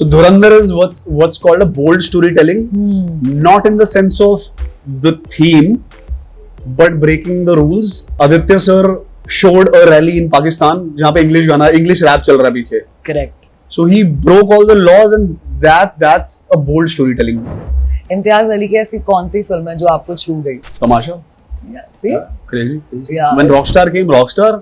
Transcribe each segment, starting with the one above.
So Dhurandhar is what's called a bold storytelling, not in the sense of the theme, but breaking the rules. Aditya sir showed a rally in Pakistan जहाँ पे English rap चल रहा है पीछे. Correct. So he broke all the laws, and that's a bold storytelling. Imtiaz Ali की ऐसी कौन सी film है जो आपको छू गई? Tamasha. Yeah, see? Crazy. Yeah. When Rockstar came, Rockstar,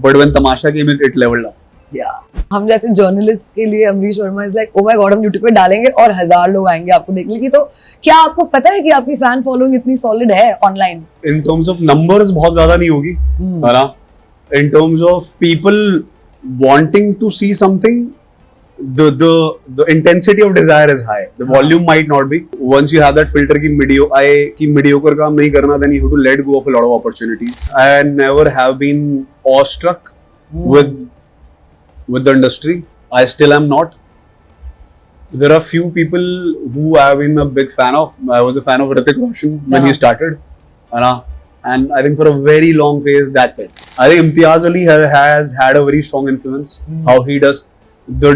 but when Tamasha came, it leveled up. Yeah. हम जैसे जर्नलिस्ट के लिए Amrish Verma is like, oh my God, हम यूट्यूब पे डालेंगे और 1000 लोग आएंगे आपको देखने की. तो क्या आपको पता है कि आपकी फैन फॉलोइंग इतनी सॉलिड है online? In terms of numbers बहुत ज्यादा नहीं होगी, है ना? In terms of people wanting to see something, the intensity of desire is high. The volume might not be. Once you have that filter कि mediocre काम नहीं करना, then you have to let go of a lot of opportunities. I never have been awestruck with the industry. I still am not. There are few people who I have been a big fan of. I was a fan of Hrithik Roshan when he started, and I think for a very long phase, that's it. I think Imtiaz Ali has had a very strong influence. How he does the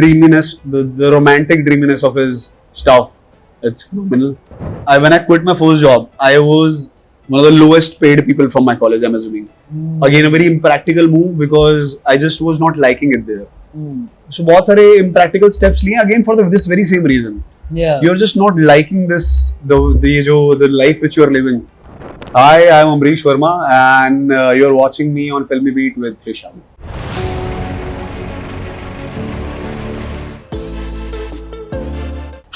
dreaminess, the romantic dreaminess of his stuff. It's phenomenal. When I quit my first job, I was one of the lowest paid people from my college, I'm assuming. Again, a very impractical move because I just was not liking it there. So बहुत सारे impractical steps लिए again for this very same reason. Yeah. You're just not liking this, the life which you're living. Hi, I'm Amrish Verma, and you're watching me on Filmy Beat with Hisham.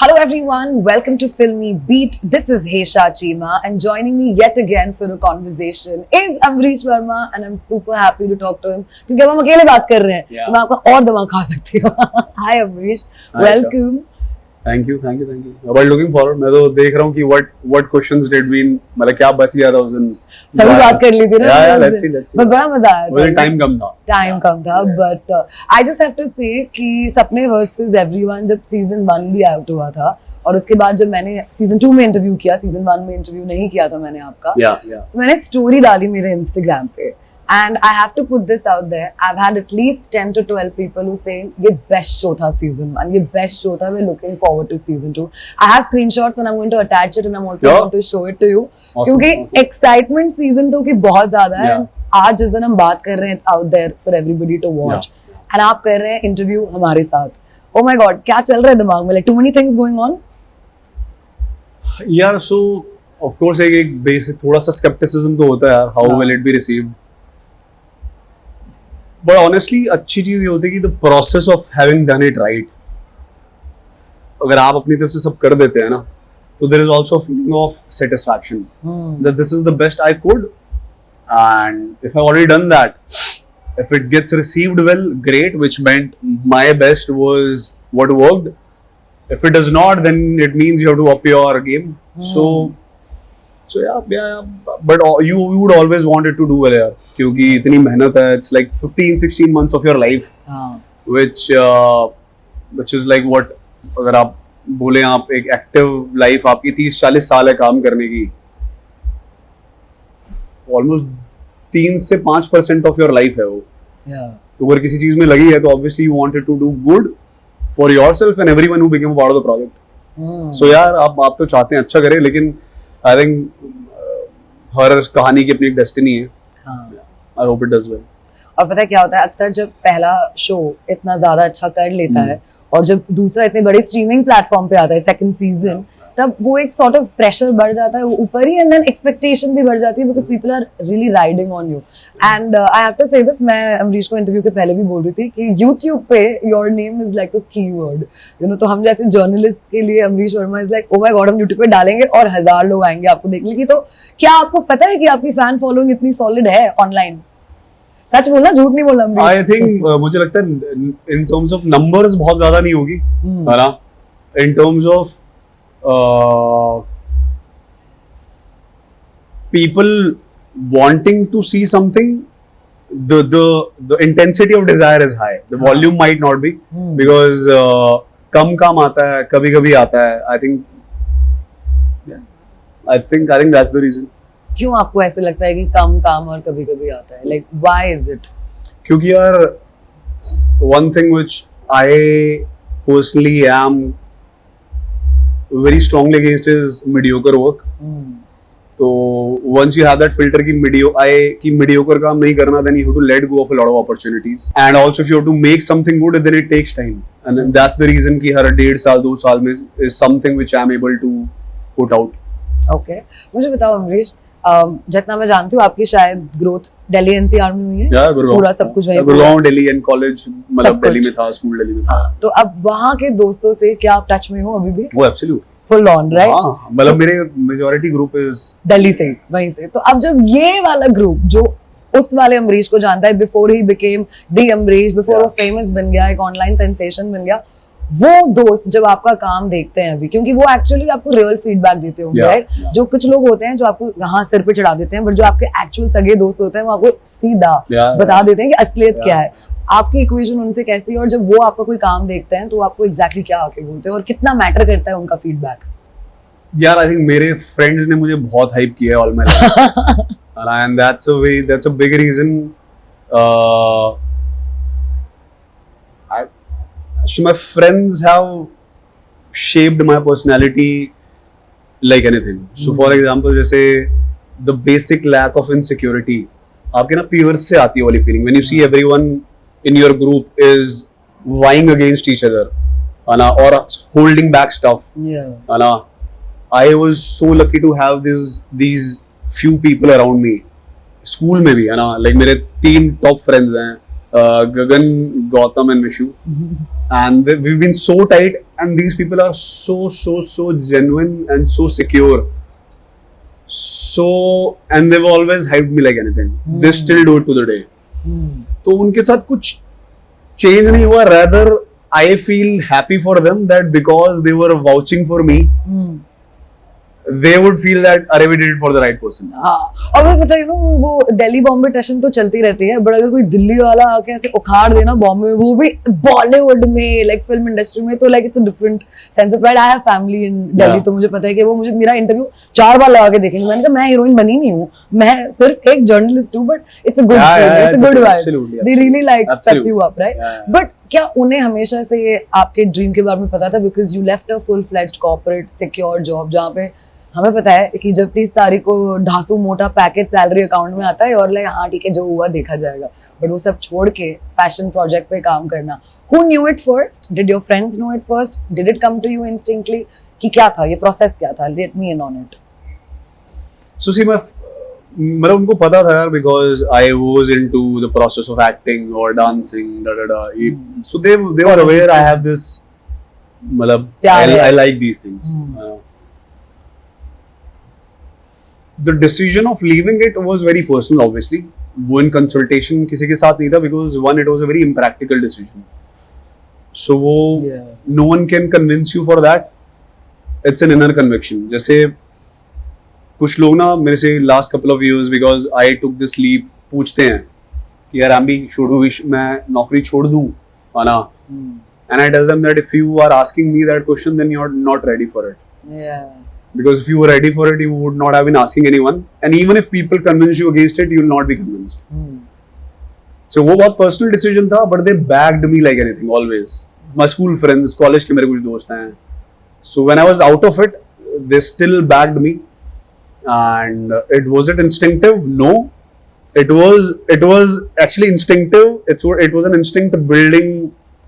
Hello everyone, welcome to Filmy Beat. This is Hesha Chima, and joining me yet again for a conversation is Amrish Verma, and I'm super happy to talk to him क्योंकि अब हम अकेले बात कर रहे हैं, तो मैं आपका और दिमाग खा सकती हूँ. Hi Amrish, welcome. Thank you. But looking forward, मैं तो देख रहा हूँ कि what questions did we, मतलब क्या बच गया था उस दिन. सभी बात कर ली थी ना. Yeah, let's see. बट बड़ा मजा आया. मुझे टाइम कम था. But I just have to say कि सपने वर्सेस एवरीवन जब सीजन 1 भी आउट हुआ था, और उसके बाद जब मैंने सीजन 2 में इंटरव्यू किया, सीजन 1 में इंटरव्यू नहीं किया था मैंने आपका. तो मैंने स्टोरी डाली मेरे इंस्टाग्राम पे, and I have to put this out there. I've had at least 10 to 12 people who say ये best show था season 1, ये best show था, we're looking forward to season 2. I have screenshots and I'm going to attach it, and I'm also going to show it to you. क्योंकि excitement season 2 की बहुत ज्यादा है. आज जिस दिन हम बात कर रहे हैं, it's out there for everybody to watch. And आप कर रहे हैं इंटरव्यू हमारे साथ. Oh my God, क्या चल रहा है दिमाग में? Like too many things going on. Yeah, so of course एक basic थोड़ा सा skepticism तो होता है यार. How will it be received? But honestly, अच्छी चीज ये होती है कि the process of having done it right, अगर आप अपनी तरफ से सब कर देते हैं ना, तो there is also a feeling of satisfaction that this is the best I could, and if I've already done that, if it gets received well, great, which meant my best was what worked. If it does not, then it means you have to up your game. So yeah, but you would always want it to do well यार, क्योंकि इतनी मेहनत है. It's like 15-16 months of your life, which is like what, अगर आप बोले आप एक एक्टिव लाइफ आपकी 30-40 साल है काम करने की, ऑलमोस्ट 3 से 5% ऑफ योर लाइफ है वो. तो अगर किसी चीज में लगी है तो obviously you wanted to do good for yourself and everyone who became part of the project. So यार आप तो चाहते हैं अच्छा करें, लेकिन आई थिंक हर कहानी की अपनी एक डेस्टिनी है. I hope it does well. और पता है क्या होता है, अक्सर जब पहला शो इतना ज्यादा अच्छा कर लेता है और जब दूसरा इतने बड़े स्ट्रीमिंग प्लेटफॉर्म पे आता है सेकंड सीजन, तब वो एक सॉर्ट ऑफ प्रेशर बढ़ जाता है ऊपर ही, एंड देन एक्सपेक्टेशन भी बढ़ जाती है because people are really riding on you. And I have to say this, मैं अमरीश को इंटरव्यू के पहले भी बोल रही थी कि यूट्यूब पे your name is like a keyword, you know. तो हम जैसे जर्नलिस्ट के लिए Amrish Verma is like, oh my God, हम यूट्यूब पे डालेंगे और 1000 लोग आएंगे आपको देखने की. तो क्या आपको पता है कि आपकी फैन फॉलोइंग इतनी सॉलिड है ऑनलाइन? सच बोलना, झूठ नहीं बोलना. आई थिंक मुझे लगता है इन टर्म्स ऑफ नंबर्स बहुत ज्यादा नहीं होगी, है ना. In terms of people wanting to see something, the intensity of desire is high. The volume might not be because कम आता है, कभी आता है. I think that's the reason. क्यों आपको ऐसे लगता है कि कम काम और कभी आता है? Like why is it? क्योंकि यार one thing which I personally am very strongly against is mediocre work. So once you have that filter कि mediocre काम नहीं करना, then you have to let go of a lot of opportunities. And also if you have to make something good, then it takes time. And then that's the reason कि हर 1.5 साल 2 साल में is something which I am able to put out. Okay. मुझे बताओ अमरीश, जितना मैं जानती हूँ आपकी शायद ग्रोथ दिल्ली एनसीआर में हुई है, पूरा सब कुछ वहीं गुड़गांव, दिल्ली एंड कॉलेज, मतलब दिल्ली में था, स्कूल दिल्ली में था. तो अब वहाँ के दोस्तों से क्या आप टच में हो अभी भी? वो एब्सोल्यूट फुल ऑन, राइट? हाँ, मतलब मेरे मेजॉरिटी ग्रुप इज दिल्ली से, वहीं से. तो अब जब ये वाला ग्रुप जो उस वाले अमरीश को जानता है, before he became the Amrish, before वो फेमस बन गया, एक ऑनलाइन सेंसेशन बन गया, वो दोस्त जब आपका काम देखते हैं अभी, क्योंकि वो एक्चुअली आपको रियल फीडबैक देते होंगे, राइट? जो कुछ लोग होते हैं जो आपको यहाँ सिर पे चढ़ा देते हैं, बट जो आपके एक्चुअल सगे दोस्त होते हैं वो आपको सीधा बता देते हैं कि असलियत क्या है. आपकी इक्वेशन उनसे कैसी है, और जब वो आपका कोई काम देखते हैं तो आपको एग्जैक्टली क्या आके बोलते हैं, और कितना मैटर करता है उनका फीडबैक? यार आई थिंक मेरे फ्रेंड्स ने मुझे बहुत हाइप किया है all my life, and that's a big reason. Actually, my friends have shaped my personality like anything. So for example, जैसे the basic lack of insecurity, आपके ना peers से आती है वाली feeling when you see everyone in your group is vying against each other, or holding back stuff. I was so lucky to have these few people around me. School में भी, like मेरे 3 top friends हैं, Gagan, Gautam and Vishu. And we've been so tight, and these people are so genuine and so secure. And they've always hyped me like anything. They still do it to the day. तो उनके साथ कुछ change नहीं हुआ. Rather, I feel happy for them that because they were vouching for me, they would feel that अरे we did it for the right person. हाँ, और मैं पता है वो दिल्ली बॉम्बे टशन तो चलती रहती है, बट अगर कोई दिल्ली वाला आके ऐसे उखाड़ देना बॉम्बे, वो भी बॉलीवुड में, लाइक फिल्म इंडस्ट्री में, तो like it's a different sense of pride. I have family in Delhi, तो मुझे पता है कि वो मुझे मेरा इंटरव्यू 4 बार लगा के देखेंगे. मैंने कहा मैं हीरोइन बनी नहीं हूँ, मैं सिर्फ एक जर्नलिस्ट हूँ, but it's a good feel, it's a good vibe. They really like Pep you up, right? But क्या उन्हें हमेशा से आपके ड्रीम के बारे में पता था? Because you left a full fledged corporate secure job, जहाँ पे हमें पता है कि जब 30 तारीख को ढासू मोटा पैकेज सैलरी अकाउंट में आता है और लाइक हाँ ठीक है जो हुआ देखा जाएगा, बट वो सब छोड़ के पैशन प्रोजेक्ट पे काम करना. Who knew it first? Did your friends know it first? Did it come to you instinctively? कि क्या था ये प्रोसेस, क्या था? Let me in on it. So see, मतलब उनको पता था यार, because I was into the process of acting or dancing, So they were aware I have this, मतलब I like these things. The decision of leaving it was very personal, obviously. वो in consultation किसी के साथ नहीं था, because one, it was a very impractical decision. So वो no one can convince you for that. It's an inner conviction. जैसे कुछ लोग ना मेरे से last couple of years, because I took this leap, पूछते हैं कि यार अम्बी मैं नौकरी छोड़ दूँ, है ना? And I tell them that if you are asking me that question, then you're not ready for it. Yeah. Because if you were ready for it, you would not have been asking anyone. And even if people convince you against it, you will not be convinced. So वो बहुत personal decision था, but they backed me like anything, always. My school friends, college के मेरे कुछ दोस्त हैं. So when I was out of it, they still backed me. And was it instinctive? No. It was actually instinctive. It was an instinct building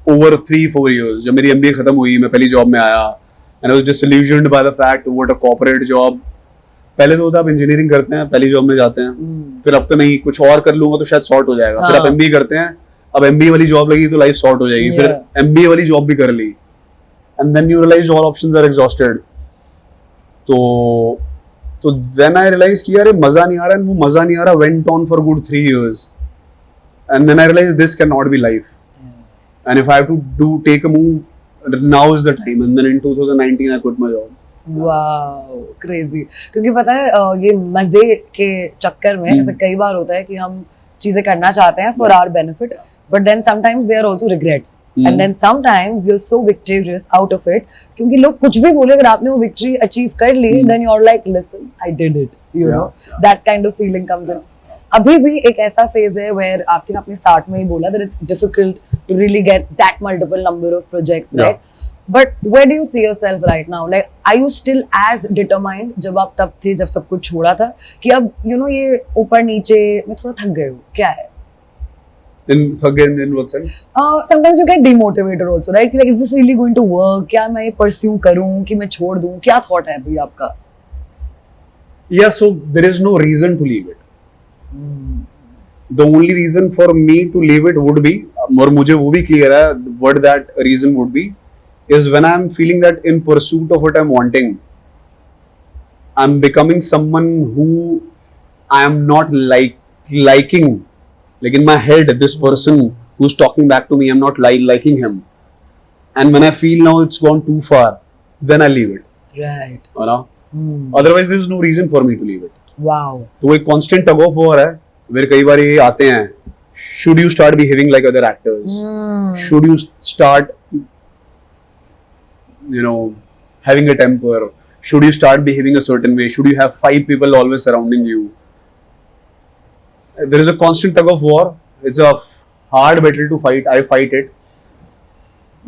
over 3-4 years. जब मेरी MBA खत्म हुई, मैं पहली जॉब में आया. And I was disillusioned by the fact what a corporate job. पहले तो आप इंजीनियरिंग करते हैं, पहली जॉब में जाते हैं, फिर अब तो नहीं, कुछ और कर लूंगा तो शायद सॉर्ट हो जाएगा. फिर आप MBA करते हैं, अब MBA वाली जॉब लगी तो लाइफ सॉर्ट हो जाएगी. फिर MBA वाली जॉब भी कर ली, and then you realize all options are exhausted. तो then I realized कि यार मजा नहीं आ रहा, and वो मजा नहीं आ रहा went on for good 3 years. And then I realized this cannot be life. And if I have to take a move, now is the time. And then in 2019 I quit my job. Wow, crazy. क्योंकि पता है ये मजे के चक्कर में ऐसा कई बार होता है कि हम चीजें करना चाहते हैं for our benefit, but then sometimes there are also regrets. And then sometimes you're so victorious out of it, क्योंकि लोग कुछ भी बोले, अगर आपने वो victory achieve कर ली, then you're like, listen, I did it. You know, that kind of feeling comes in. अभी भी एक ऐसा फेज है where आपने स्टार्ट में ही बोला that it's difficult to really get that multiple number of projects, right? But where do you see yourself right now? Like, are you still as determined जब आप तब थे, जब सब कुछ छोड़ा था, कि अब ये ऊपर नीचे मैं थोड़ा थक गई हूँ, क्या है? In what sense? Sometimes you get demotivated also, right? Like, is this really going to work? क्या मैं ये pursue करूँ कि मैं छोड़ दूँ? क्या thought है अभी आपका? Yeah, so there is no reason to leave it. The only reason for me to leave it would be, और मुझे वो भी clear है what that reason would be, is when I'm feeling that in pursuit of what I'm wanting, I'm becoming someone who I am not liking. Like in my head, this person who's talking back to me, I'm not liking him. And when I feel now it's gone too far, then I leave it. Right. You know? Otherwise, there is no reason for me to leave it. Wow. तो वो एक constant tug of war है. मेरे कई बार ये आते हैं. Should you start behaving like other actors? Should you start, having a temper? Should you start behaving a certain way? Should you have 5 people always surrounding you? There is a constant tug of war. It's a hard battle to fight. I fight it.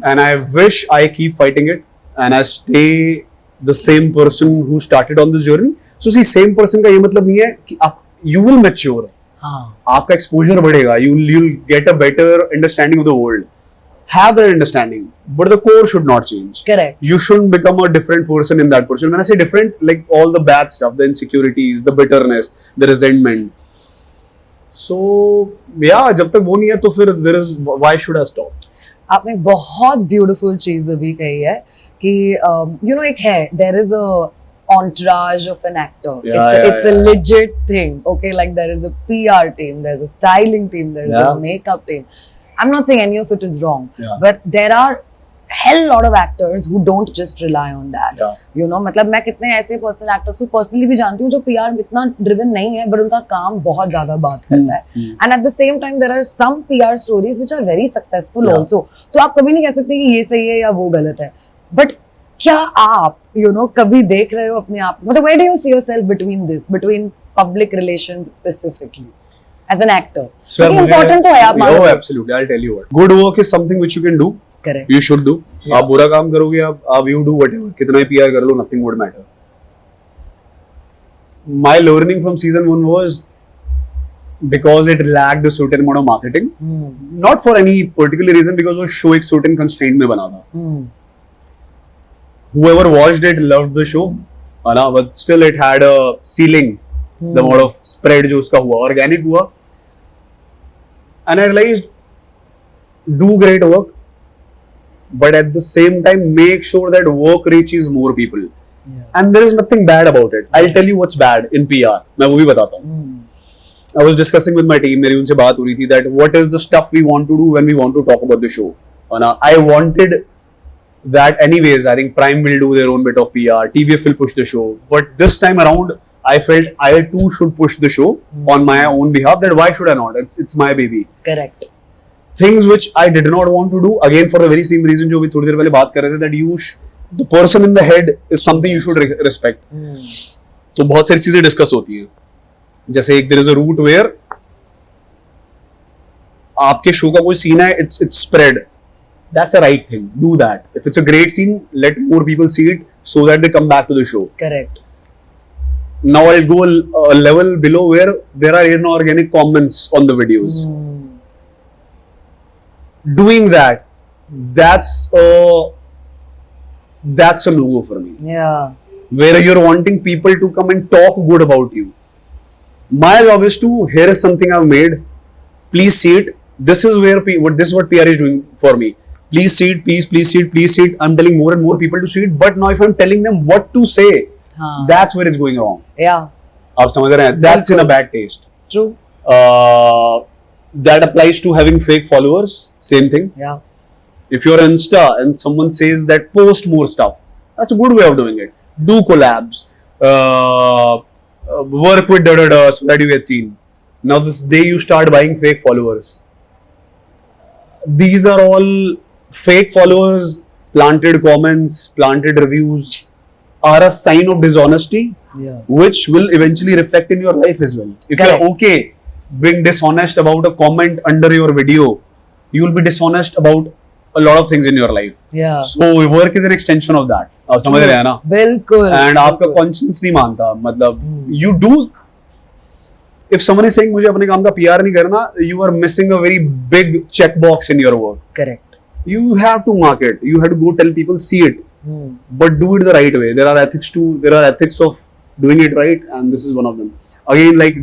And I wish I keep fighting it. And I stay the same person who started on this journey. So see, same person का ये मतलब नहीं है कि you will mature. आपका exposure बढ़ेगा. You'll get a better understanding of the world. Have that understanding, but the core should not change. Correct. You shouldn't become a different person in that person. When I say different, like all the bad stuff, the insecurities, the bitterness, the resentment. So yeah, जब तक वो नहीं है तो फिर there is, why should I stop? आपने बहुत beautiful चीज अभी कही है कि एक है, there is a entourage of an actor. It's a legit thing. Okay, like there is a PR team, there's a styling team, there's a makeup team. I'm not saying any of it is wrong, but there are hell lot of actors who don't just rely on that. मतलब मैं कितने ऐसे personal actors को personally भी जानती हूँ जो PR में इतना ड्रिवन नहीं है, बट उनका काम बहुत ज्यादा बात करता है. And at the same time there are some PR stories which are very successful also. तो आप कभी नहीं कह सकते कि ये सही है या वो गलत है. बट क्या आप कभी देख रहे हो अपने आप, मतलब where do you see yourself between public relations specifically as an actor? So important तो है आप मानो. Absolutely, I'll tell you what. Good work is something which you can do. Correct. You should do. आप बुरा काम करोगे, आप you do whatever. कितना ही PR कर लो, nothing would matter. My learning from season 1 was because it lacked a certain amount of marketing. Not for any particular reason, because वो show एक certain constraint में बना था. Whoever watched it loved the show, but still it had a ceiling. The amount of spread जो उसका हुआ, organic हुआ. And I realized, do great work, but at the same time make sure that work reaches more people. And there is nothing bad about it. I'll tell you what's bad in PR. मैं वो भी बताता हूँ. I was discussing with my team, मेरी उनसे बात हो रही थी that what is the stuff we want to do when we want to talk about the show. I wanted that anyways. I think Prime will do their own bit of PR. TVF will push the show. But this time around, I felt I too should push the show on my own behalf. That why should I not? It's my baby. Correct. Things which I did not want to do, again for the very same reason जो भी थोड़ी देर पहले बात कर रहे थे, that the person in the head is something you should respect. तो बहुत सारी चीजें डिस्कस होती हैं. जैसे एक there is a route where आपके शो का कोई सीन है, it's spread. That's a right thing. Do that. If it's a great scene, let more people see it so that they come back to the show. Correct. Now I'll go a level below where there are inorganic comments on the videos. Doing that's a no-go for me. Yeah. Where you're wanting people to come and talk good about you. My job is to, here is something I've made. Please see it. This is what PR is doing for me. Please see it, please see it, please see it. I'm telling more and more people to see it. But now if I'm telling them what to say, that's where it's going wrong. Yeah. आप समझ रहे हैं? That's in a bad taste. True. That applies to having fake followers. Same thing. Yeah. If you're on Insta and someone says that post more stuff, that's a good way of doing it. Do collabs. Work with so that you get seen. Now this day you start buying fake followers. These are all fake followers, planted comments, planted reviews are a sign of dishonesty, which will eventually reflect in your life as well. If you're okay being dishonest about a comment under your video, you will be dishonest about a lot of things in your life. Yeah. So work is an extension of that. आप समझ रहे हैं ना? बिल्कुल. And आपका conscience नहीं मानता, मतलब you do. If someone is saying मुझे अपने काम का PR नहीं करना, you are missing a very big checkbox in your work. Correct. You have to market. You have to go tell people see it, but do it the right way. There are ethics of doing it right, and this is one of them. Again, like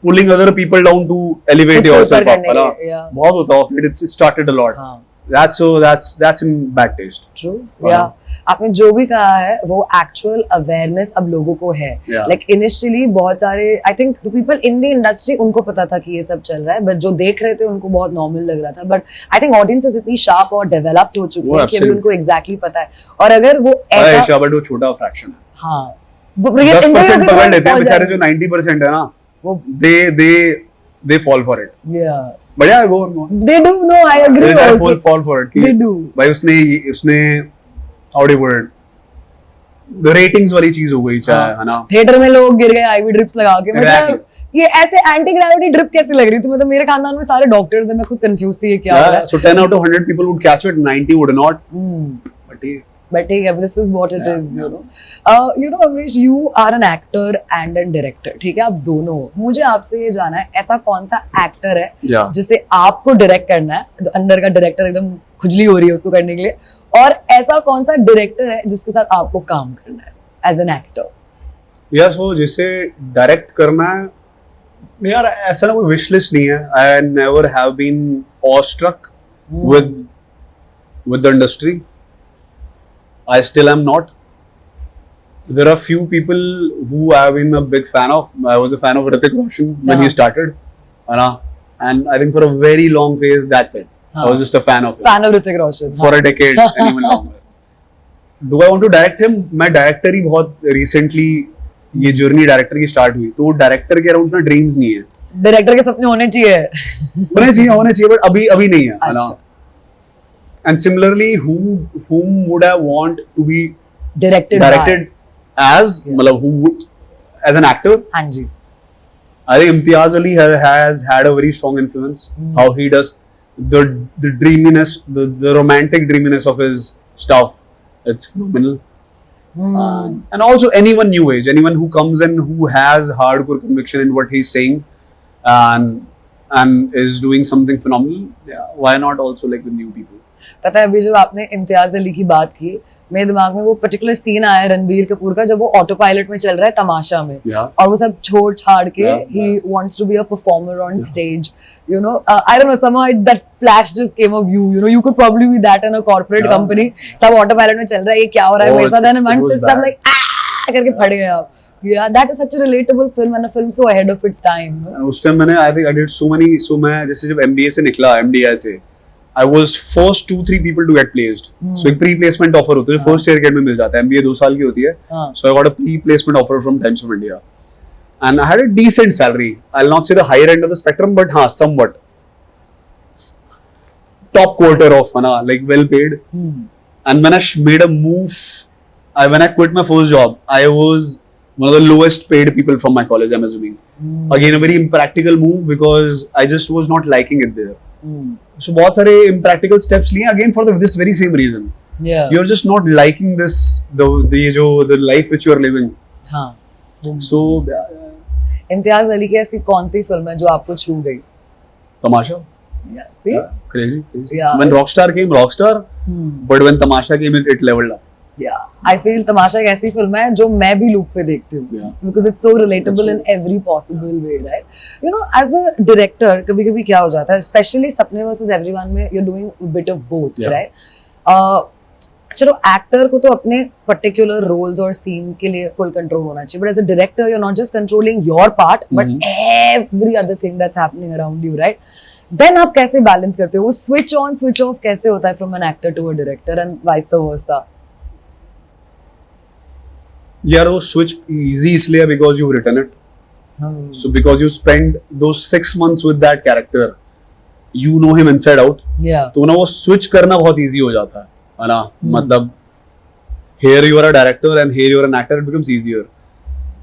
pulling other people down to elevate कुछ yourself ऊपर up. करने है ना? के लिए, yeah. बहुत होता है फिर it's started a lot. हाँ. That's in bad taste. True. Yeah. आपने जो भी कहा है वो एक्चुअल अवेयरनेस अब लोगों को है. Yeah. Like initially बहुत सारे I think the people in the industry उनको पता था कि ये सब चल रहा है, बट जो देख रहे थे उनको बहुत नॉर्मल लग रहा था. बट आई थिंक ऑडियंसेस इतनी शार्प और डेवलप्ड हो चुकी है कि अभी उनको एग्जैक्टली पता है. और अगर वो ऐसा बट वो छोटा फ्रैक्शन है. हाँ 10% पकड़ लेते हैं बेचारे, जो 90% है ना वो they fall for it. yeah बढ़िया है, go on. they do. No, I agree They also. fall for it. They do. भाई उसने how do you put it? The ratings वाली चीज हो गई चाहे, है ना? थिएटर में लोग गिर गए आईवी ड्रिप्स लगा के. Exactly. मतलब ये ऐसे एंटी ग्रेविटी ड्रिप कैसे लग रही थी? मतलब मेरे खानदान में सारे डॉक्टर्स हैं, मैं खुद कंफ्यूज थी ये क्या हो रहा है. So 10 out of 100 people would catch it, 90 would not. But ठीक है, this is what it is, you know. You know, Amrish, you are an actor and a director. ठीक है, आप दोनों हो. मुझे आपसे ये जानना है, ऐसा कौन सा एक्टर है जिसे आपको डायरेक्ट करना है, तो अंदर का डायरेक्टर एकदम खुजली हो रही है उसको करने के लिए, और ऐसा कौन सा डायरेक्टर है जिसके साथ आपको काम करना है एज एन एक्टर? या सो जिसे डायरेक्ट करना है, यार ऐसा ना कोई विश लिस्ट नहीं है. I never have been ostracized with the industry. I still am not. There are few people who I have been a big fan of. I was a fan of Hrithik Roshan when he started, and I think for a very long phase that's it. I was just a fan of him. Fan of Hrithik Roshan For a decade and even longer. Do I want to direct him? मैं director ही बहुत recently ये journey director की start हुई, तो director के around ना dreams नहीं है. डायरेक्टर के सपने होने चाहिए बट अभी नहीं है. अच्छा. And similarly, whom would I want to be directed as? मतलब as an actor? हाँ जी. I think Imtiaz Ali has had a very strong influence. How he does the dreaminess, the romantic dreaminess of his stuff. It's phenomenal. And also anyone new age, anyone who comes in who has hardcore conviction in what he's saying and is doing something phenomenal. Yeah, why not also like the new people? पता है, अभी जब आपने इम्तियाज अली की बात की, मेरे दिमाग में वो पर्टिकुलर सीन आया रणबीर कपूर का, जब वो ऑटो पायलट में चल रहा है तमाशा में, और वो सब छोड़ छाड़ के he wants to be a performer on stage, you know. I don't know, somehow that flash just came of you, you know. You could probably be that in a corporate company. सब auto pilot में चल रहा है, ये क्या हो रहा है मेरे साथ, and one system like करके फट गए आप. Yeah, that is such a relatable film and a film so ahead of its time. उस टाइम मैंने I think I did so मैं जैसे जब MBA से निकला, MDI से, I was first 2-3 people to get placed. So एक pre-placement offer होता है जो first year get में मिल जाता है. MBA 2 साल की होती है. So I got a pre-placement offer from Times of India, and I had a decent salary. I'll not say the higher end of the spectrum, but हाँ somewhat top quarter of like well paid. And when I made a move, when I quit my first job, I was one of the lowest paid people from my college, I'm assuming. Again, a very impractical move because I just was not liking it there. So बहुत सारे impractical steps लिए again for this very same reason. Yeah. You're just not liking this the life which you are living. हाँ. So Imtiaz Ali की ऐसी कौन सी film है जो आपको छू गई? Tamasha. Yeah. Crazy. Yeah. When Rockstar came, but when Tamasha came, it leveled up. Yeah, I feel तमाशा एक ऐसी फिल्म है जो मैं भी लूप पे देखती हूँ, because it's so relatable in every possible way, right? You know, as a director, कभी-कभी क्या हो जाता है, especially सपने versus everyone में, you're doing a bit of both, right? चलो एक्टर को तो अपने पर्टिकुलर रोल्स और सीन के लिए फुल कंट्रोल होना चाहिए, but as a director you are not just controlling your part but every other thing that's happening around you, right? Then आप कैसे बैलेंस करते हो? वो स्विच ऑन स्विच ऑफ कैसे होता है from an actor to a director and vice versa वो switch easy इसलिए because you written it, so because you spend those 6 months with that character, you know him inside out, तो ना वो switch करना बहुत easy हो जाता है ना. मतलब here you are a director and here you are an actor, it becomes easier.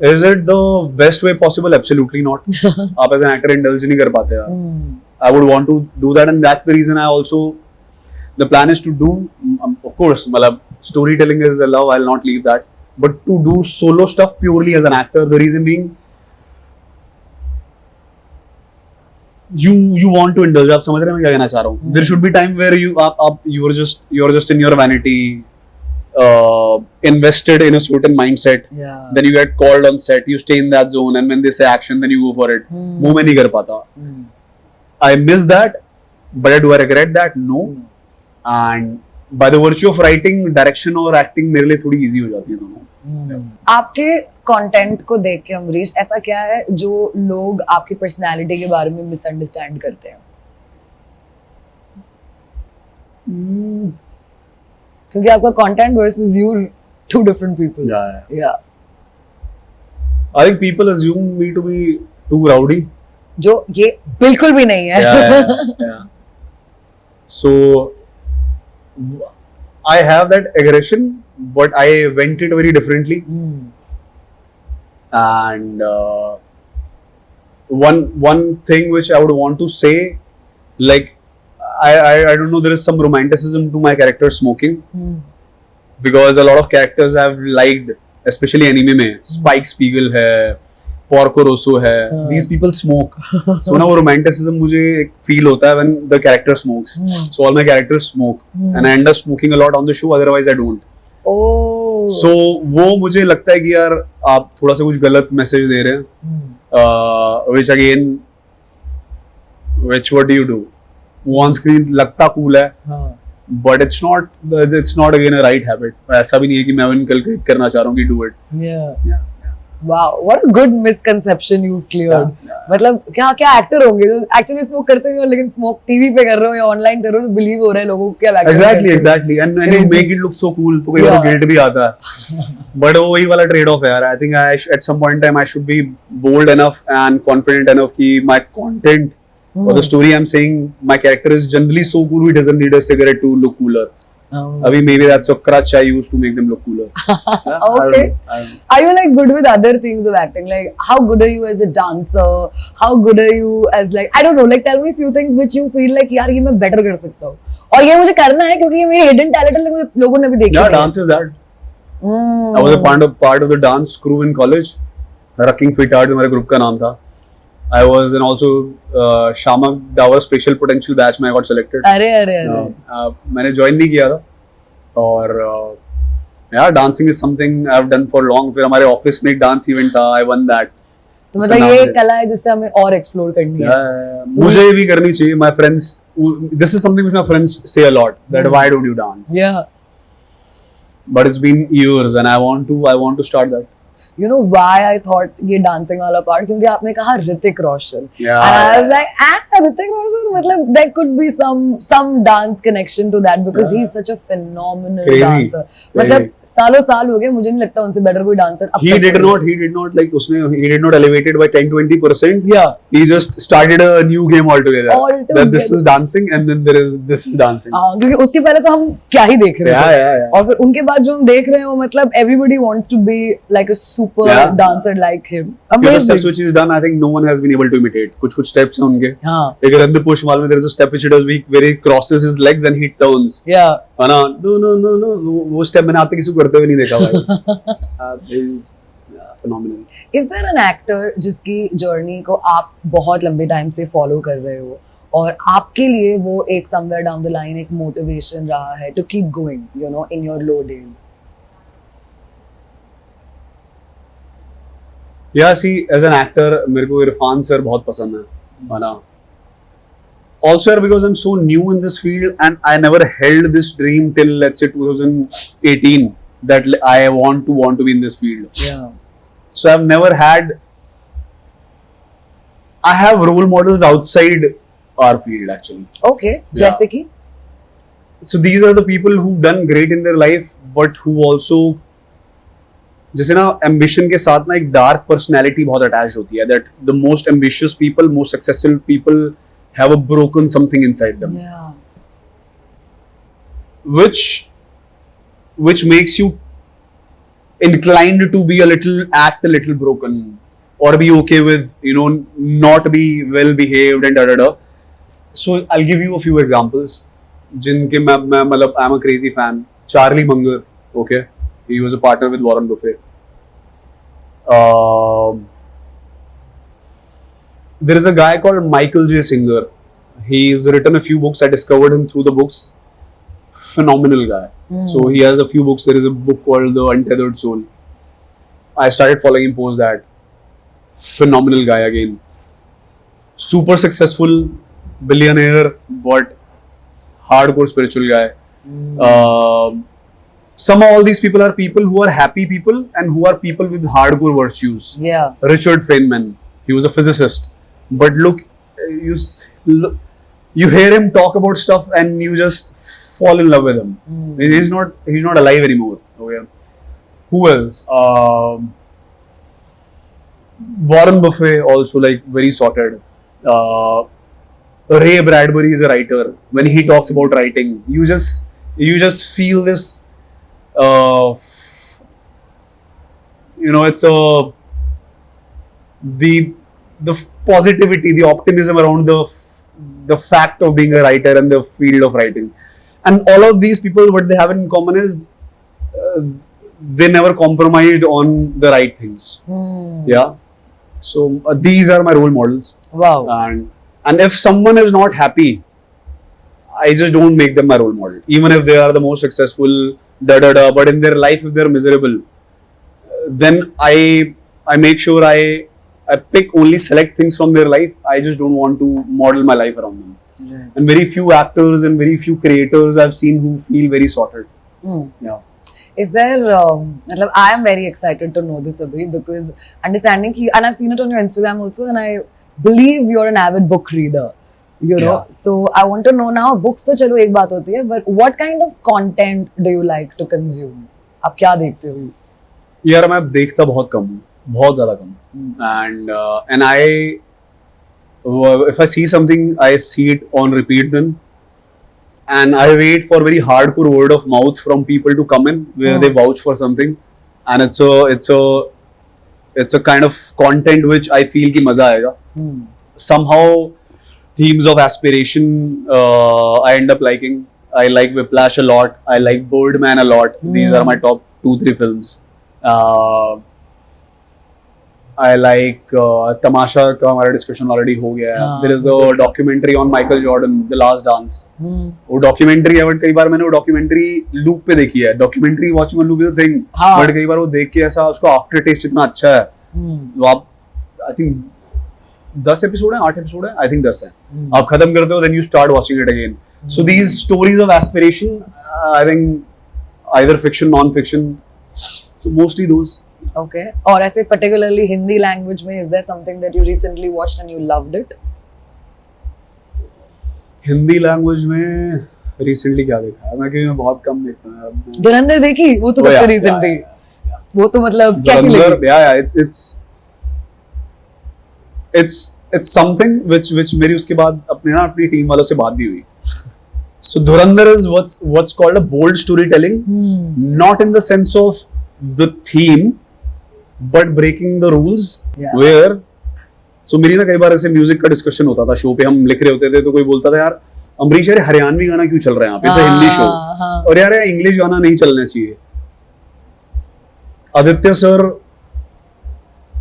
Is it the best way possible? Absolutely not. आप as an actor indulge नहीं कर पाते यार. I would want to do that, and that's the reason I also the plan is to do, of course, मतलब storytelling is a love. I'll not leave that, but to do solo stuff purely as an actor. The reason being, you want to indulge. आप समझ रहे हैं मैं क्या कहना चाह रहा हूँ? There should be time where you're just in your vanity, invested in a certain mindset. Yeah. Then you get called on set, you stay in that zone, and when they say action, then you go for it. वो मैं नहीं कर पाता. I miss that, but do I regret that? No. And by the virtue of writing, direction और acting मेरे लिए थोड़ी easy हो जाती है दोनों. आपके कंटेंट को देख के अमरीश, ऐसा क्या है जो लोग आपकी पर्सनालिटी के बारे में मिसअंडरस्टैंड करते हैं? क्योंकि आपका content versus you, two different people. या I think people assume me to be too rowdy. जो ये बिल्कुल भी नहीं है. Yeah. So I have that aggression, but I vent it very differently. And one thing which I would want to say, like, I don't know, there is some romanticism to my character smoking, because a lot of characters have liked, especially anime में Spike Spiegel है, Porco Rosso है, these people smoke. So now romanticism मुझे feel होता है when the character smokes. So all my characters smoke, and I end up smoking a lot on the show. Otherwise I don't. So वो मुझे लगता है कि यार आप थोड़ा सा कुछ गलत मैसेज दे रहे हैं. Which again, what do you do? वो ऑन स्क्रीन लगता कूल है, but it's not again a right habit. ऐसा भी नहीं है कि मैं इनकलकेट करना चाह रहा हूँ कि do it. Wow, what a good misconception you've cleared. मतलब क्या एक्टर होंगे जो एक्चुअली स्मोक करते नहीं हो, लेकिन स्मोक टीवी पे कर रहे हो या ऑनलाइन कर रहे हो तो बिलीव हो रहा है लोगों को क्या लगता है. Exactly. And you make it look so cool, तो कई बार गिल्ट भी आता है. But वो वही वाला ट्रेड ऑफ है यार. I think at some point in time I should be bold enough and confident enough कि my content or the story I'm saying, my character is generally so cool he doesn't need a cigarette to look cooler. Abhi maybe that's a crutch I use to make them look cooler. Okay. Are you like good with other things of acting? Like how good are you as a dancer? How good are you as like, I don't know, like tell me a few things which you feel like यार ये मैं better कर सकता हूँ और ये मुझे करना है क्योंकि ये मेरी hidden talent है, लेकिन लोगों ने भी देखी. Yeah, dance is that. I was a part of the dance crew in college. Rocking Fit Art हमारे ग्रुप का नाम था. I was in also Shamak Davar Special Potential Batch में I got selected. अरे मैंने join नहीं किया था और यार dancing is something I've done for long. फिर हमारे ऑफिस में एक डांस इवेंट था, I won that. तो मतलब ये एक कला है जिससे हमें और एक्सप्लोर करनी है. मुझे भी करनी चाहिए. My friends, this is something which my friends say a lot, that why don't you dance? Yeah. But it's been years and I want to start that. You know why I thought ये dancing वाला part, क्योंकि आपने कहा Hrithik Roshan. Yeah. And I was like, Hrithik Roshan, मतलब there could be some dance connection to that because he's such a phenomenal dancer. मतलब सालों साल हो गए, मुझे नहीं लगता उनसे better कोई dancer. He did not like he did not elevate it by 10-20%. Yeah. He just started a new game altogether. That this is dancing and then this is dancing. हाँ, क्योंकि उसके पहले तो हम क्या ही देख रहे थे. Yeah. और फिर उनके बाद जो हम देख रहे हैं वो मतलब everybody wants to be like a super dancer like him. The steps which he's done, I think no one has been able to imitate. कुछ steps हैं उनके. हाँ. एक रंद पुश माल में there is a step which he does where he crosses his legs and he turns. Yeah. है ना? No. वो step मैंने आज तक किसी को करते हुए नहीं देखा भाई. He's phenomenal. Is there an actor जिसकी journey को आप बहुत लंबे टाइम से follow कर रहे हो और आपके लिए वो एक somewhere down the line एक motivation रहा है to keep going, you know, in your low days? Yeah, see, as an actor, मेरे को इरफान सर बहुत पसंद है ना. Also, because I'm so new in this field and I never held this dream till let's say 2018 that I want to be in this field. Yeah. So I've never had. I have role models outside our field actually. Okay. जैसे कि? So these are the people who've done great in their life, but who also जैसे ना ambition के साथ ना एक dark personality बहुत attached होती है. That the most ambitious people, most successful people have a broken something inside them. Yeah. Which makes you inclined to be act a little broken or be okay with, you know, not be well behaved and da. So I'll give you a few examples. जिनके मैं मतलब I am a crazy fan. Charlie Munger, okay, he was a partner with Warren Buffett. There is a guy called Michael J. Singer. He's written a few books. I discovered him through the books. Phenomenal guy. So he has a few books. There is a book called The Untethered Soul. I started following him post that. Phenomenal guy again. Super successful billionaire, but hardcore spiritual guy. Somehow all these people are people who are happy people and who are people with hardcore virtues. Yeah. Richard Feynman, he was a physicist, but look, you hear him talk about stuff and you just fall in love with him. He's not alive anymore. Okay. Who else? Warren Buffett also, like, very sorted. Ray Bradbury is a writer. When he talks about writing, you just feel this. It's the positivity, the optimism around the fact of being a writer and the field of writing. And all of these people, what they have in common is they never compromised on the right things. Yeah. So these are my role models. Wow. And if someone is not happy, I just don't make them my role model. Even if they are the most successful, but in their life, if they're miserable, then I make sure I pick only select things from their life. I just don't want to model my life around them. Right. And very few actors and very few creators I've seen who feel very sorted. Yeah. Is there, I am very excited to know this, Abhi, because understanding, and I've seen it on your Instagram also, and I believe you're an avid book reader, you know. Yeah. So I want to know now, books to chalo ek baat hoti hai, but what kind of content do you like to consume? आप क्या देखते हो? यार मैं देखता बहुत कम हूँ, बहुत ज़्यादा कम. And if I see something, I see it on repeat then. And I wait for very hardcore word of mouth from people to come in where they vouch for something, and it's a kind of content which I feel ki maza aayega. Somehow themes of aspiration I end up liking. I like Whiplash a lot. I like Birdman a lot. These are my top 2-3 films. I like Tamasha का हमारा discussion already हो गया है. There is a documentary on Michael Jordan, The Last Dance. वो documentary है, but कई बार मैंने वो डॉक्यूमेंट्री लूप पे देखी है. Documentary watching on loop is a thing, but कई बार वो देख के ऐसा उसका आफ्टर टेस्ट इतना अच्छा है. तो आप आई थिंक 10 एपिसोड है, 8 एपिसोड है, आई थिंक 10 है. आप खत्म करते हो, then you start watching it again. So these stories of aspiration, I think either fiction, non fiction, so mostly those. Okay. और ऐसे particularly Hindi language में, is there something that you recently watched and you loved it? Hindi language में recently क्या देखा है? मैं बहुत कम देखता हूँ. धुरंधर देखी? वो तो सबसे recent थी. वो तो मतलब कैसी लगी? Yeah, it's something which मेरी उसके बाद अपनी टीम वालों से बात भी हुई. So Dhurandhar is what's called a bold storytelling, not in the sense of the theme, but breaking the rules. Where so मेरी ना कई बार ऐसे म्यूजिक का डिस्कशन होता था शो पे, हम लिख रहे होते थे तो कोई बोलता था, यार अमरीश यार हरियाणवी गाना क्यों चल रहा है यहाँ पे, इट्स अ हिंदी शो, और यार इंग्लिश गाना नहीं चलना चाहिए. Aditya sir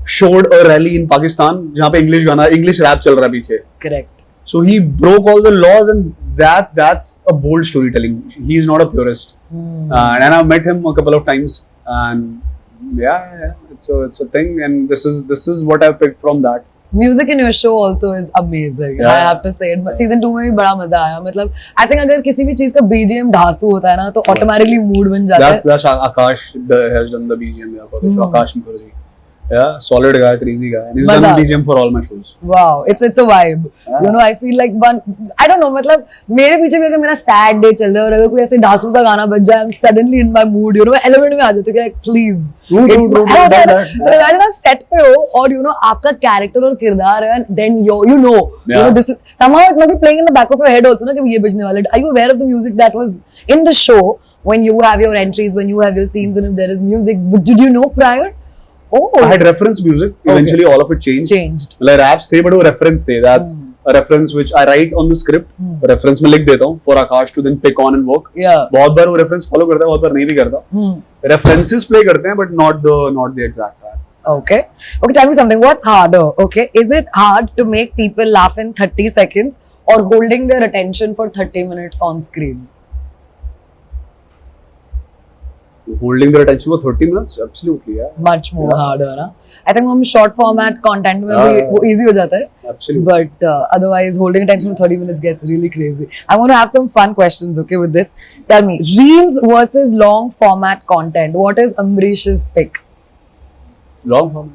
showed a rally in Pakistan जहाँ पे इंग्लिश रैप चल रहा है पीछे. Correct. So he broke all the laws, and that's a bold storytelling. He is not a purist. And I've met him a couple of times, and yeah, it's a thing, and this is what I've picked from that. Music in your show also is amazing. I have to say it. Season 2 में भी बड़ा मजा आया. मतलब I think अगर किसी भी चीज का BGM धांसू होता है ना, तो automatically mood बन जाता है. That's Akash has done the BGM for the show. Akash Mukherjee. Yeah, solid guy, crazy guy. And he's done BGM for all my shows. Wow, it's a vibe. Yeah. You know, I feel like I don't know, मतलब मेरे पीछे भी अगर मेरा sad day चल रहा है और अगर कोई ऐसे धांसू सा गाना बज जाए, I'm suddenly in my mood. You know, मैं element में आ जाती हूँ कि please. True. तो imagine आप set पे हो और you know आपका character और किरदार है, and then you know this is somehow it must be playing in the back of your head also ना कि ये बजने वाला है. Are you aware of the music that was in the show when you have your entries, when you have your scenes, and if there is music, did you know prior? Oh, I had reference music. Eventually, all of it changed. Like raps थे, but वो reference थे. That's reference which I write on the script, reference में लिख देता हूँ for Akash to then pick on and work. बहुत बार वो reference follow करता है, बहुत बार नहीं भी करता. References play करते हैं, but not the exact track. Okay. Okay, tell me something. What's harder? Okay, is it hard to make people laugh in 30 seconds or holding their attention for 30 minutes on screen? Holding their attention for 30 minutes, absolutely, yeah. Much more harder, na? I think हम short format content में भी वो easy हो जाता है. Absolutely. But otherwise, holding attention for 30 minutes gets really crazy. I'm going to have some fun questions, okay, with this. Tell me, reels versus long format content. What is Amrish's pick? Long format.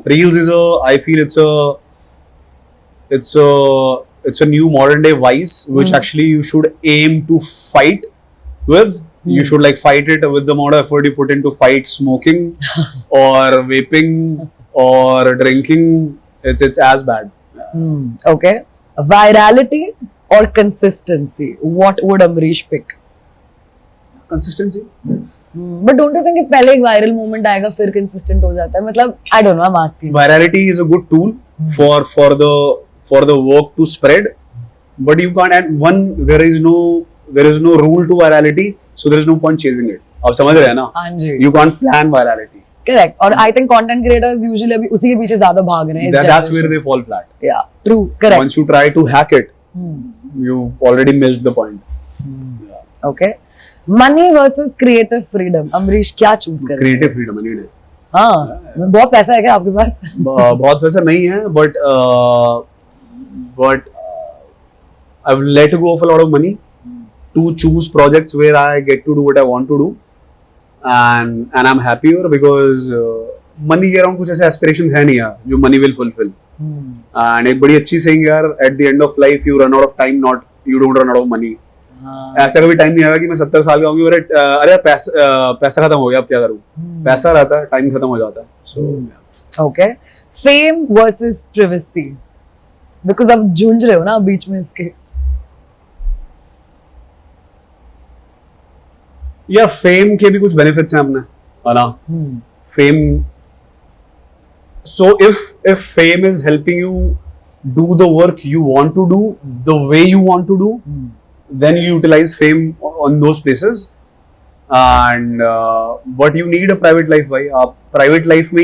Reels is I feel it's a new modern day vice which actually you should aim to fight with. You should like fight it with the amount of effort you put into fight smoking or vaping or drinking. It's as bad. Okay. Virality or consistency? What would Amrish pick? Consistency. But don't you think कि पहले एक viral moment आएगा फिर consistent हो जाता है? मतलब I don't know, I'm asking. Virality is a good tool for the work to spread, but you can't. And one, there is no rule to virality, so there is no point chasing it. आप समझ रहे हैं ना? हाँ जी. You can't plan virality. Correct. और I think content creators usually अभी उसी के पीछे ज़्यादा भाग रहे हैं. That's where they fall flat. Yeah, true. Correct. Once you try to hack it, you already missed the point. Okay. Money versus creative freedom. Amrish क्या choose करें? Creative freedom any day. हाँ. बहुत पैसा है क्या आपके पास? बहुत पैसा नहीं है, but I've let go of a lot of money to choose projects where I get to do what I want to do, and I'm happier because money के around कुछ ऐसे aspirations है नहीं यार जो money will fulfill. And एक बड़ी अच्छी saying यार, at the end of life you run out of time, not you don't run out of money. ऐसा कभी टाइम नहीं आएगा कि मैं 70 साल का होंगी और अरे पैसा खत्म हो गया, अब क्या करूँ? पैसा रहता है, टाइम खत्म हो जाता है. So okay. Fame versus privacy. Because अब जूझ रहे हो ना बीच में इसके. या फेम के भी कुछ बेनिफिट्स हैं अपने, है ना? Fame, so if fame is helping you do the work you want to do the way you want to do, then you utilize fame on those places. And but you need a private life भाई. आप private life में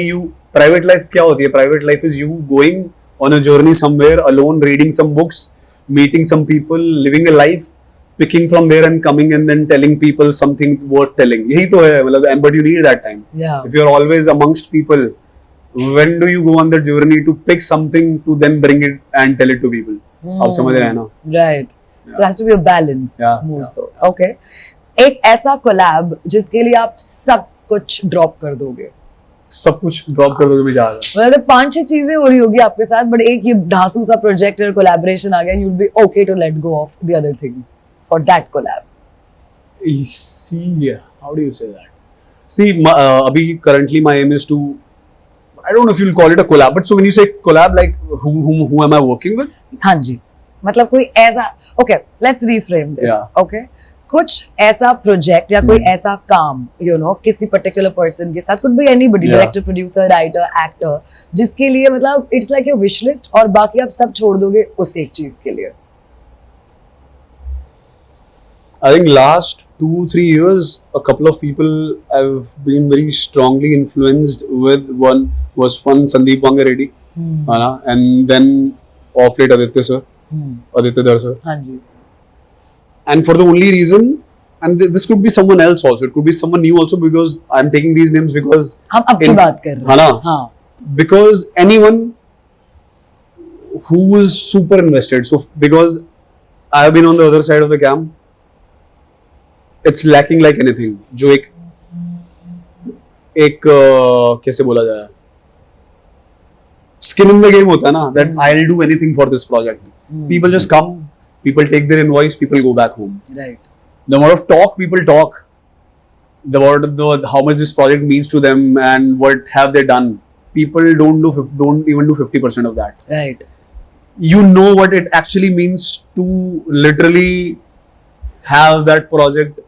private life क्या होती है? Private life is you going on a journey somewhere alone, reading some books, meeting some people, living a life, picking from there and coming and then telling people something worth telling. यही तो है मतलब. But you need that time. Yeah. If you're always amongst people, when do you go on that journey to pick something to then bring it and tell it to people? आप समझ रहे हैं ना? Right. So it has to be a balance. Yeah. More so. Okay. एक ऐसा collab जिसके लिए आप सब कुछ drop कर दोगे. सब कुछ ड्रॉप कर दोगे भी ज्यादा. मतलब 5-6 चीजें हो रही होगी आपके साथ, बट एक ये ढासू सा प्रोजेक्ट और कोलैबोरेशन आ गया, you would be okay to let go of the other things for that collab. See, how do you say that? See, abhi currently my aim is to, I don't know if you'll call it a collab, but so when you say collab, like who am I working with? हाँ जी, मतलब कोई ऐसा, okay, let's reframe this. Yeah. Okay, कुछ ऐसा project या कोई ऐसा काम, you know, किसी पर्टिकुलर पर्सन के साथ, could be anybody, director, producer, writer, actor, जिसके लिए मतलब it's like your wish list और बाकी आप सब छोड़ दोगे उस एक चीज के लिए. I think last 2-3 years, a couple of people I've been very strongly influenced with. One was Sandeep Wanga Reddy, and then of late Aditya sir, Aditya Dar sir. हाँ जी. And for the only reason, and this could be someone else also, it could be someone new also, because I'm taking these names because हम अपनी बात कर रहे हैं. हाँ. Because anyone who is super invested, so because I have been on the other side of the camp, it's lacking like anything. जो एक कैसे बोला जाए, skin in the game होता है ना, that I'll do anything for this project. People just come, people take their invoice, people go back home. Right. The amount of talk people talk, how much this project means to them and what have they done. People don't even do 50% of that. Right. You know what it actually means to literally have that project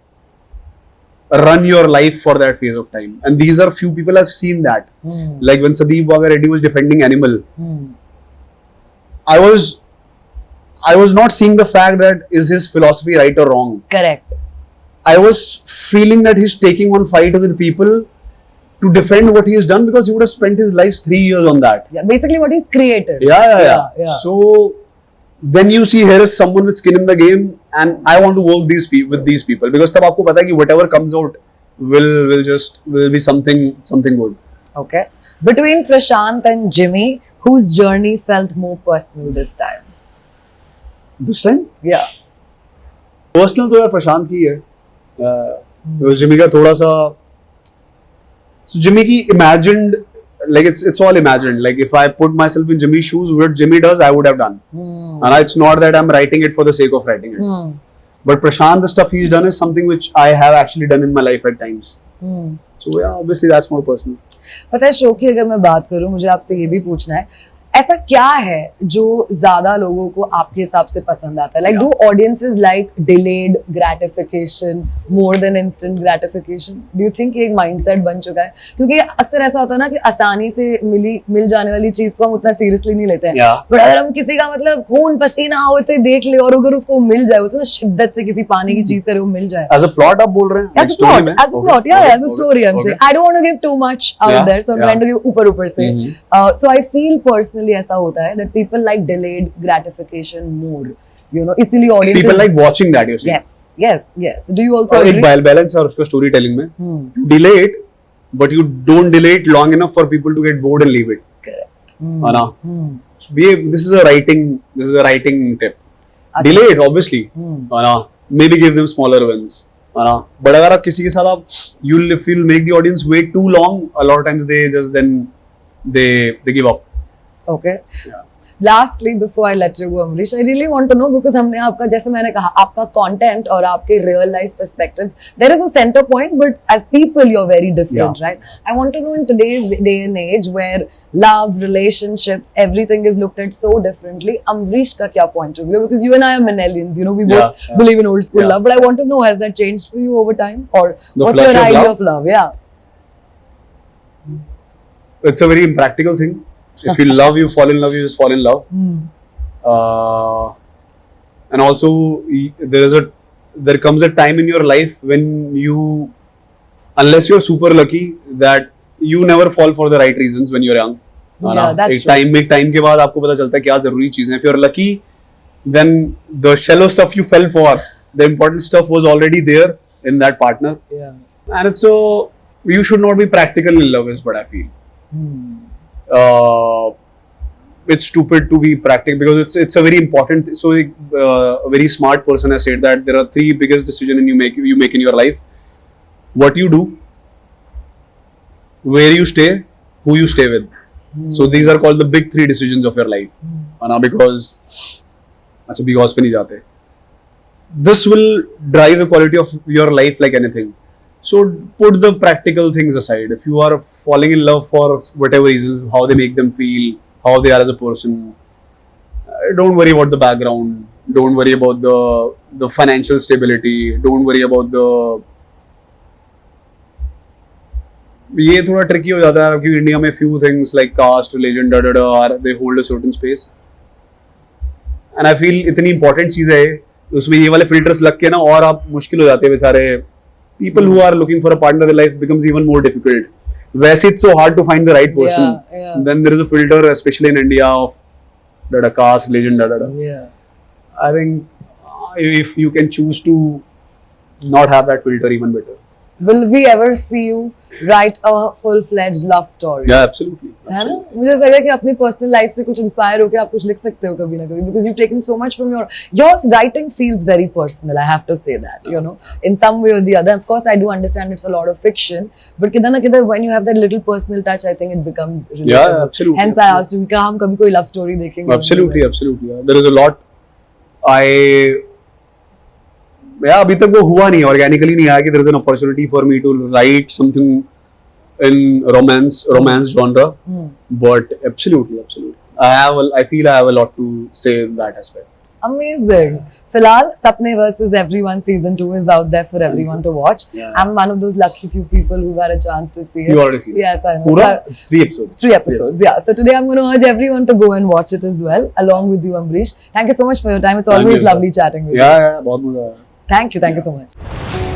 run your life for that phase of time. And these are few people I've seen that. Like when Sandeep Wanga Reddy was defending Animal, I was I was not seeing the fact that is his philosophy right or wrong. Correct. I was feeling that he's taking on fight with people to defend what he has done because he would have spent his life 3 years on that. Yeah, basically what he's created. Yeah. So then you see here is someone with skin in the game, and I want to work with these people because तब आपको पता है कि whatever comes out will be something good. Okay. Between Prashant and Jimmy, whose journey felt more personal this time? This time? Yeah. Personal तो यार प्रशांत की है. Jimmy का थोड़ा सा. So Jimmy की imagined, like it's all imagined. Like if I put myself in Jimmy's shoes, what Jimmy does, I would have done. And it's not that I'm writing it for the sake of writing it. But Prashant, the stuff he's done is something which I have actually done in my life at times. So yeah, obviously that's more personal. पता है show की अगर मैं बात करूं, मुझे आपसे ये भी पूछना है, ऐसा क्या है जो ज्यादा लोगों को आपके हिसाब से पसंद आता है? Like do audiences like delayed gratification more than instant gratification? Do you think एक माइंडसेट बन चुका है? क्योंकि अक्सर ऐसा होता है ना कि आसानी से मिल जाने वाली चीज को हम उतना सीरियसली नहीं लेते हैं, बट अगर हम किसी का मतलब खून पसीना होते देख ले और अगर उसको मिल जाए, तो शिद्दत से किसी पानी की चीज करे वो मिल जाए. एज अ प्लॉट आप बोल रहे हैं? एज अ प्लॉट या as a story. I am saying I don't want to give too much out there, so I am trying to give ऊपर से. सो आई फील पर्सनली ऐसा होता है that people like delayed gratification more, you know, इसलिए audience people like watching that, you see. Yes. Do you also agree? एक balance है उसका story telling में. Delay it, but you don't delay it long enough for people to get bored and leave it. Correct. है ना? This is a writing tip. Delay it obviously. है ना? Maybe give them smaller wins. है ना? But अगर आप किसी के साथ आप if you'll make the audience wait too long, a lot of times they just then they give up. Okay. Yeah. Lastly, before I let you go, Amrish, I really want to know, because हमने आपका, जैसे मैंने कहा, आपका content और आपके real life perspectives, there is a center point, but as people, you're very different, right? I want to know, in today's day and age, where love, relationships, everything is looked at so differently, Amrish का क्या point of view? Because you and I are millennials, you know, we both believe in old school love, but I want to know, has that changed for you over time, or what's your idea of love? Yeah. It's a very impractical thing. If you love, you fall in love, you just fall in love. And also there comes a time in your life when you, unless you're super lucky, that you never fall for the right reasons when you're young. Yeah, that's true. एक time के बाद आपको पता चलता है क्या जरूरी चीजें. If you're lucky, then the shallow stuff you fell for, the important stuff was already there in that partner. Yeah. And it's so, you should not be practical in love is what I feel. It's stupid to be practical because it's a very important. So a very smart person has said that there are 3 biggest decisions you make in your life: what you do, where you stay, who you stay with. So these are called the big 3 decisions of your life. Because अच्छा big house पे नहीं जाते. This will drive the quality of your life like anything. So put the practical things aside. If you are falling in love for whatever reasons, how they make them feel, how they are as a person, don't worry about the background. Don't worry about the financial stability. Don't worry about the. ये थोड़ा tricky हो जाता है क्योंकि India में few things like caste, religion, they hold a certain space. And I feel इतनी important चीज़ है उसमें ये वाले filters लग के ना और आप मुश्किल हो जाते हैं बेचारे. People who are looking for a partner in life becomes even more difficult. Whereas it's so hard to find the right person. Yeah. Then there is a filter, especially in India, of caste, religion, Yeah. I think if you can choose to not have that filter, even better. Will we ever see you write a full-fledged love story? Yeah, absolutely. है ना? मुझे ऐसा लगा कि अपनी personal life से कुछ inspire होकर आप कुछ लिख सकते हो कभी ना कभी, because you've taken so much from your writing feels very personal. I have to say that, you know, in some way or the other. Of course, I do understand it's a lot of fiction, but किधर ना किधर when you have that little personal touch, I think it becomes relatable. Yeah, absolutely. Hence, I asked you कि हम कभी कोई love story देखेंगे? Absolutely. There is a lot. अभी तक वो हुआ नहीं, ऑर्गेनिकली नहीं आया कि there is an opportunity for me to write something in romance genre. But absolutely. I feel I have a lot to say in that aspect. Amazing. फिलहाल सपने versus everyone season 2 is out there for everyone to watch. Yeah. I'm one of those lucky few people who had a chance to see it. You already seen it? Yes, I know. पूरा So, 3 episodes. 3 episodes, yeah. So today I'm going to urge everyone to go and watch it as well, along with you, Ambrish. Thank you so much for your time. It's Thank always you, sir. lovely chatting with you. Yeah, बहुत मजा आया. Thank you so much.